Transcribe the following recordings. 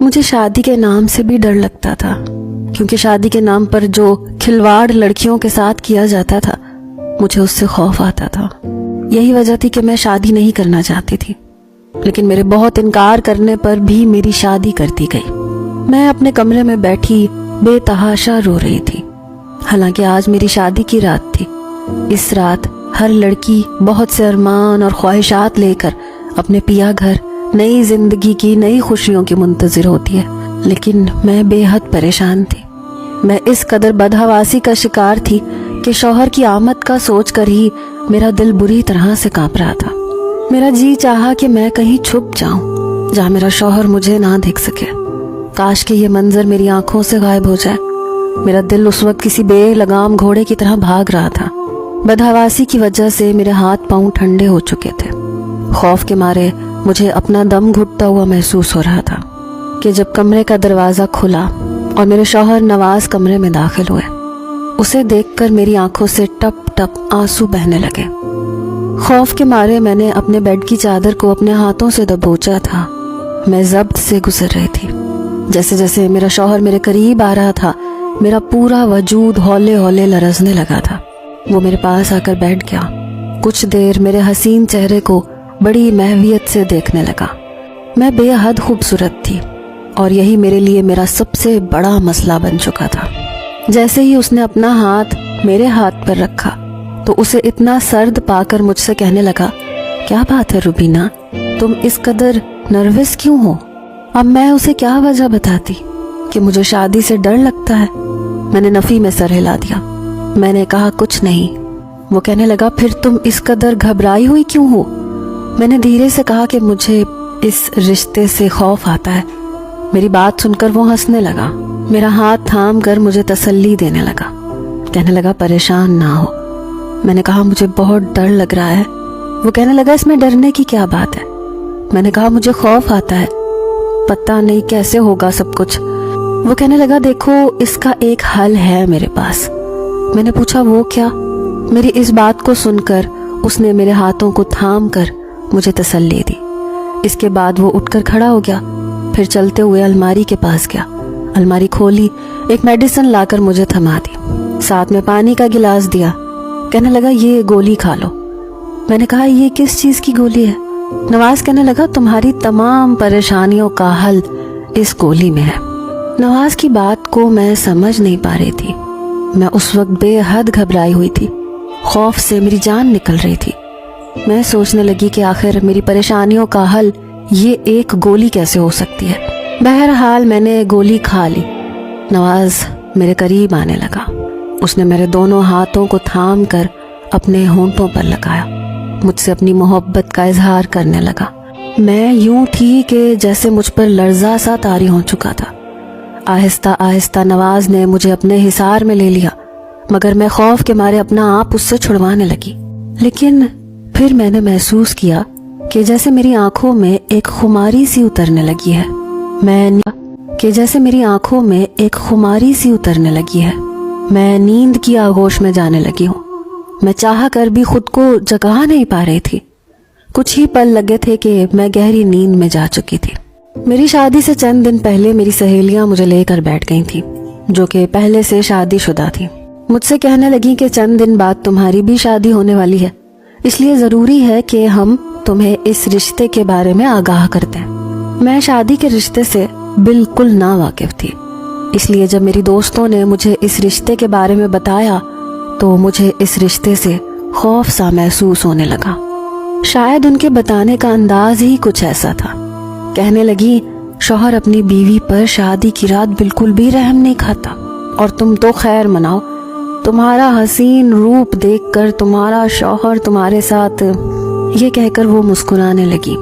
مجھے شادی کے نام سے بھی ڈر لگتا تھا، کیونکہ شادی کے نام پر جو کھلواڑ لڑکیوں کے ساتھ کیا جاتا تھا مجھے اس سے خوف آتا تھا۔ یہی وجہ تھی کہ میں شادی نہیں کرنا چاہتی تھی، لیکن میرے بہت انکار کرنے پر بھی میری شادی کر دی گئی۔ میں اپنے کمرے میں بیٹھی بے تحاشا رو رہی تھی، حالانکہ آج میری شادی کی رات تھی۔ اس رات ہر لڑکی بہت سے ارمان اور خواہشات لے کر اپنے پیا گھر نئی زندگی کی نئی خوشیوں کی منتظر ہوتی ہے، لیکن میں بے حد پریشان تھی۔ میں اس قدر بدحواسی کا شکار تھی کہ شوہر کی آمد کا سوچ کر ہی میرا دل بری طرح سے کانپ رہا تھا۔ میرا جی چاہا کہ میں کہیں چھپ جاؤں جہاں میرا شوہر مجھے نہ دیکھ سکے۔ کاش کہ یہ منظر میری آنکھوں سے غائب ہو جائے۔ میرا دل اس وقت کسی بے لگام گھوڑے کی طرح بھاگ رہا تھا۔ بدحواسی کی وجہ سے میرے ہاتھ پاؤں ٹھنڈے ہو چکے تھے۔ خوف کے مارے مجھے اپنا دم گھٹتا ہوا محسوس ہو رہا تھا کہ جب کمرے کا دروازہ کھلا اور میرے شوہر نواز کمرے میں داخل ہوئے، اسے دیکھ کر میری آنکھوں سے ٹپ ٹپ آنسو بہنے لگے۔ خوف کے مارے میں نے اپنے بیڈ کی چادر کو اپنے ہاتھوں سے دبوچا تھا۔ میں ضبط سے گزر رہی تھی۔ جیسے جیسے میرا شوہر میرے قریب آ رہا تھا، میرا پورا وجود ہولے ہولے لرزنے لگا تھا۔ وہ میرے پاس آ کر بیٹھ گیا۔ کچھ دیر میرے حسین چہرے کو بڑی محویت سے دیکھنے لگا۔ میں بے حد خوبصورت تھی اور یہی میرے لیے میرا سب سے بڑا مسئلہ بن چکا تھا۔ جیسے ہی اس نے اپنا ہاتھ میرے ہاتھ پر رکھا تو اسے اتنا سرد پا کر مجھ سے کہنے لگا، کیا بات ہے روبینہ، تم اس قدر نروس کیوں ہو؟ اب میں اسے کیا وجہ بتاتی کہ مجھے شادی سے ڈر لگتا ہے؟ میں نے نفی میں سر ہلا دیا۔ میں نے کہا کچھ نہیں۔ وہ کہنے لگا، پھر تم اس قدر گھبرائی ہوئی کیوں ہو؟ میں نے دھیرے سے کہا کہ مجھے اس رشتے سے خوف آتا ہے۔ میری بات سن کر وہ ہنسنے لگا، میرا ہاتھ تھام کر مجھے تسلی دینے لگا، کہنے لگا پریشان نہ ہو۔ میں نے کہا مجھے بہت ڈر لگ رہا ہے۔ وہ کہنے لگا اس میں ڈرنے کی کیا بات ہے؟ میں نے کہا مجھے خوف آتا ہے، پتہ نہیں کیسے ہوگا سب کچھ۔ وہ کہنے لگا دیکھو اس کا ایک حل ہے میرے پاس۔ میں نے پوچھا وہ کیا؟ میری اس بات کو سن کر اس نے میرے ہاتھوں کو تھام کر مجھے تسلی دی۔ اس کے بعد وہ اٹھ کر کھڑا ہو گیا، پھر چلتے ہوئے الماری کے پاس گیا، الماری کھولی، ایک میڈیسن لا کر مجھے تھما دی، ساتھ میں پانی کا گلاس دیا، کہنے لگا یہ گولی کھا لو۔ میں نے کہا یہ کس چیز کی گولی ہے؟ نواز کہنے لگا تمہاری تمام پریشانیوں کا حل اس گولی میں ہے۔ نواز کی بات کو میں سمجھ نہیں پا رہی تھی۔ میں اس وقت بے حد گھبرائی ہوئی تھی، خوف سے میری جان نکل رہی تھی۔ میں سوچنے لگی کہ آخر میری پریشانیوں کا حل یہ ایک گولی کیسے ہو سکتی ہے۔ بہرحال میں نے گولی کھا لی۔ نواز میرے قریب آنے لگا۔ اس نے میرے دونوں ہاتھوں کو تھام کر اپنے ہونٹوں پر لگایا، مجھ سے اپنی محبت کا اظہار کرنے لگا۔ میں یوں تھی کہ جیسے مجھ پر لرزہ سا طاری ہو چکا تھا۔ آہستہ آہستہ نواز نے مجھے اپنے حصار میں لے لیا، مگر میں خوف کے مارے اپنا آپ اس سے چھڑوانے لگی۔ لیکن پھر میں نے محسوس کیا کہ جیسے میری آنکھوں میں ایک خماری سی اترنے لگی ہے۔ میں نیند کی آغوش میں جانے لگی ہوں۔ میں چاہ کر بھی خود کو جگا نہیں پا رہی تھی۔ کچھ ہی پل لگے تھے کہ میں گہری نیند میں جا چکی تھی۔ میری شادی سے چند دن پہلے میری سہیلیاں مجھے لے کر بیٹھ گئی تھیں، جو کہ پہلے سے شادی شدہ تھی۔ مجھ سے کہنے لگی کہ چند دن بعد تمہاری بھی شادی ہونے والی ہے، اس لیے ضروری ہے کہ ہم تمہیں اس رشتے کے بارے میں آگاہ کرتے ہیں۔ میں شادی کے رشتے سے بالکل نا واقف تھی، اس لیے جب میری دوستوں نے مجھے اس رشتے کے بارے میں بتایا تو مجھے اس رشتے سے خوف سا محسوس ہونے لگا۔ شاید ان کے بتانے کا انداز ہی کچھ ایسا تھا۔ کہنے لگی شوہر اپنی بیوی پر شادی کی رات بالکل بھی رحم نہیں کھاتا، اور تم تو خیر مناؤ، تمہارا حسین روپ دیکھ کر تمہارا شوہر تمہارے ساتھ، یہ کہہ کر وہ مسکرانے لگی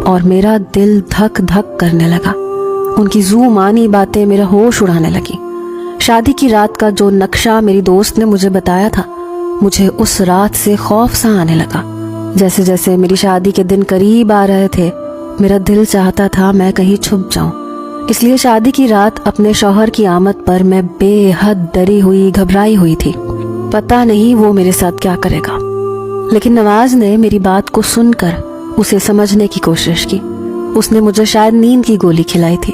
اور میرا دل دھک دھک کرنے لگا۔ ان کی زو مانی باتیں میرا ہوش اڑانے لگی۔ شادی کی رات کا جو نقشہ میری دوست نے مجھے بتایا تھا، مجھے اس رات سے خوف سا آنے لگا۔ جیسے جیسے میری شادی کے دن قریب آ رہے تھے، میرا دل چاہتا تھا میں کہیں چھپ جاؤں۔ اس لیے شادی کی رات اپنے شوہر کی آمد پر میں بے حد ڈری ہوئی، گھبرائی ہوئی تھی۔ پتہ نہیں وہ میرے ساتھ کیا کرے گا۔ لیکن نواز نے میری بات کو سن کر اسے سمجھنے کی کوشش کی۔ اس نے مجھے شاید نیند کی گولی کھلائی تھی،